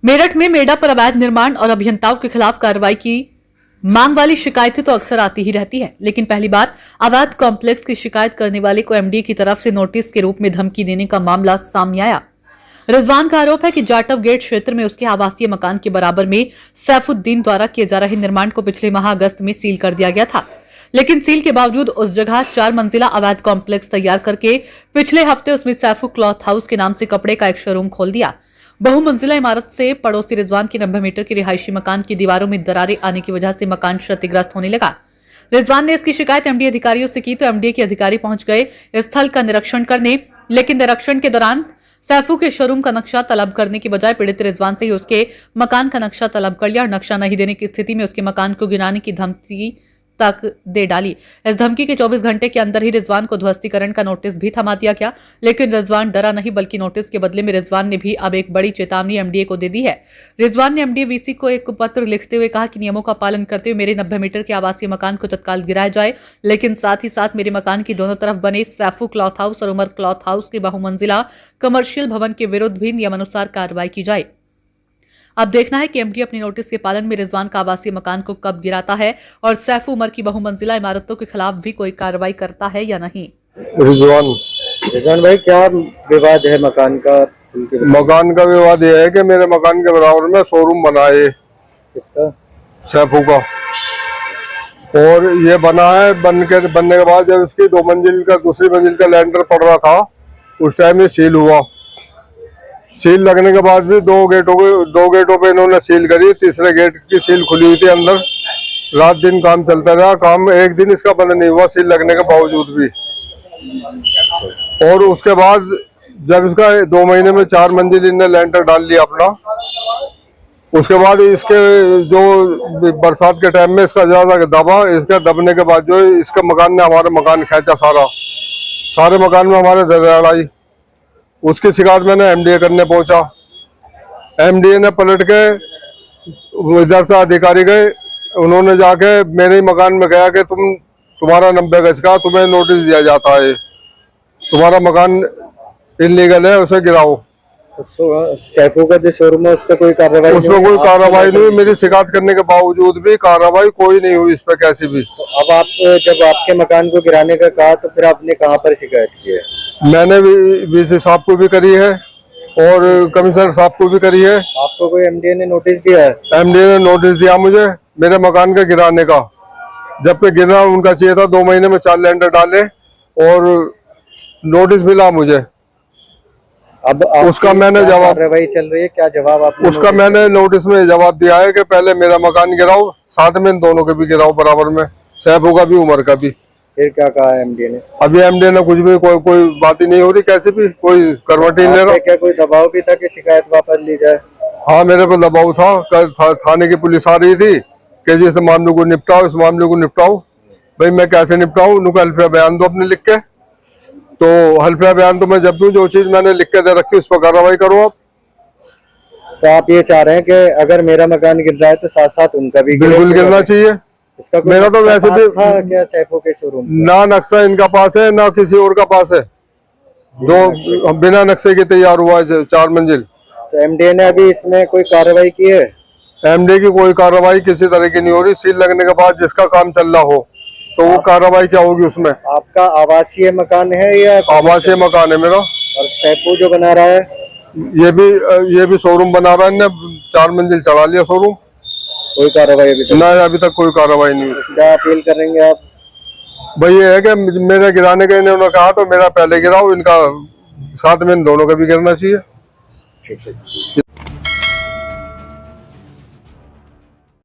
मेरठ में मेडा पर अवैध निर्माण और अभियंताओं के खिलाफ कार्रवाई की मांग वाली शिकायतें तो अक्सर आती ही रहती है, लेकिन पहली बार अवैध कॉम्प्लेक्स की शिकायत करने वाले को एमडीए की तरफ से नोटिस के रूप में धमकी देने का मामला सामने आया। रिजवान का आरोप है कि जाटव गेट क्षेत्र में उसके आवासीय मकान के बराबर में सैफुद्दीन द्वारा किए जा रहे निर्माण को पिछले माह अगस्त में सील कर दिया गया था, लेकिन सील के बावजूद उस जगह 4 मंजिला अवैध कॉम्प्लेक्स तैयार करके पिछले हफ्ते उसमें सैफू क्लॉथ हाउस के नाम से कपड़े का एक शोरूम खोल दिया। बहुमंजिला इमारत से पड़ोसी रिजवान के 90 मीटर के रिहायशी मकान की दीवारों में दरारें आने की वजह से मकान क्षतिग्रस्त होने लगा। रिजवान ने इसकी शिकायत एमडीए अधिकारियों से की तो एमडीए के अधिकारी पहुंच गए स्थल का निरीक्षण करने, लेकिन निरीक्षण के दौरान सैफू के शोरूम का नक्शा तलब करने की बजाय पीड़ित रिजवान से ही उसके मकान का नक्शा तलब कर लिया और नक्शा नहीं देने की स्थिति में उसके मकान को गिराने की धमकी तक दे डाली। इस धमकी के 24 घंटे के अंदर ही रिजवान को ध्वस्तीकरण का नोटिस भी थमा दिया गया, लेकिन रिजवान डरा नहीं, बल्कि नोटिस के बदले में रिजवान ने भी अब एक बड़ी चेतावनी एमडीए को दे दी है। रिजवान ने एमडीए वीसी को एक पत्र लिखते हुए कहा कि नियमों का पालन करते हुए मेरे 90 मीटर के आवासीय मकान को तत्काल गिराया जाए, लेकिन साथ ही साथ मेरे मकान की दोनों तरफ बने सैफू क्लॉथ हाउस और उमर क्लॉथ हाउस के बहुमंजिला कमर्शियल भवन के विरुद्ध भी नियमानुसार कार्रवाई की जाए। अब देखना है कि एमडीए अपने नोटिस के पालन में रिजवान का आवासीय मकान को कब गिराता है और सैफू उमर की बहुमंजिला इमारतों के खिलाफ भी कोई कार्रवाई करता है या नहीं। रिजवान भाई, क्या विवाद है मकान का? मकान का विवाद यह है कि मेरे मकान के बराबर में शोरूम बना है। किसका? सैफू का। और ये बना है, बनने के बाद जब इसकी 2 मंजिल का दूसरी मंजिल का लैंडर पड़ रहा था उस टाइम ये सील हुआ। सील लगने के बाद भी 2 गेटों पे इन्होंने सील करी। तीसरे गेट की सील खुली हुई थी अंदर। रात दिन काम चलता रहा, काम एक दिन इसका बंद नहीं हुआ सील लगने के बावजूद भी। और उसके बाद जब इसका 2 महीने में 4 मंजिल इन्हें लेंटर डाल लिया अपना, उसके बाद इसके जो बरसात के टाइम में इसका ज्यादा दबा, इसके दबने के बाद जो इसके मकान ने हमारे मकान खींचा, सारे मकान में हमारे दरार आई। उसकी शिकायत मैंने एमडीए करने पहुंचा। एमडीए ने पलट के इधर से अधिकारी गए, उन्होंने जाके मेरे ही मकान में गया कि तुम्हारा 90 गज का तुम्हें नोटिस दिया जाता है, तुम्हारा मकान इल्लीगल है, उसे गिराओ। सैफू का जो शोरूम है उस पर कोई कार्रवाई? उसमें कोई कार्रवाई नहीं हुई। मेरी शिकायत करने के बावजूद भी कार्रवाई कोई नहीं हुई इस पर कैसी भी। तो अब आप जब आपके मकान को गिराने का कहा तो फिर आपने कहाँ पर शिकायत की है? मैंने वीसी साहब को भी करी है और कमिश्नर साहब को भी करी है। आपको कोई एमडीए ने नोटिस दिया है? एमडीए ने नोटिस दिया मुझे मेरे मकान के गिराने का। जबकि गिरना उनका चाहिए था, 2 महीने में 4 लेंटर डाले और नोटिस मिला मुझे। अब उसका मैंने जवाब, कार्रवाई चल रही है, क्या जवाब आपने? उसका मैंने नोटिस में जवाब दिया है कि पहले मेरा मकान गिराओ, साथ में इन दोनों के भी गिराओ बराबर में, सैफू का भी उमर का भी। फिर क्या कहा एमडीए ने? अभी एमडीए ने कुछ भी कोई बात ही नहीं हो रही, कैसे भी कोई करवट ही नहीं ले रहा। क्या कोई दबाव भी था कि शिकायत वापस ली जाए? हाँ, मेरे को दबाव था। कल थाने की पुलिस आ रही थी कि जी इस मामले को निपटाओ, इस मामले को निपटाओ। भाई मैं कैसे निपटाऊं? उनको हल्फिया बयान दो अपने लिख के। तो हल्फिया बयान तो मैं जब दूं, जो चीज मैंने लिख के दे रखी उस पर कार्रवाई करो आप। तो आप ये चाह रहे हैं कि अगर मेरा मकान गिर रहा है तो साथ साथ उनका भी बिल्कुल गिरना चाहिए। इसका मेरा तो वैसे भी था क्या सैफू के शोरूम? ना नक्शा इनका पास है ना किसी और का पास है, जो बिना नक्शे के तैयार हुआ है 4 मंजिल। तो एमडीए ने अभी इसमें कोई कार्रवाई की है? एमडीए की कोई कार्रवाई किसी तरह की नहीं हो रही। सील लगने के बाद जिसका काम चल रहा हो तो वो कार्रवाई क्या होगी उसमें? आपका आवासीय मकान है या? आवासीय मकान है मेरा। और सैफू जो बना रहा है ये भी शोरूम बना रहा है, 4 मंजिल चढ़ा लिया शोरूम। कोई कार्रवाई अभी तक कोई कार्रवाई नहीं हुई। क्या अपील करेंगे आप? भाई ये है कि मेरे गिराने के इन्होंने कहा तो मेरा पहले गिराओ, इनका साथ में इन दोनों का भी गिरना चाहिए। ठीक है।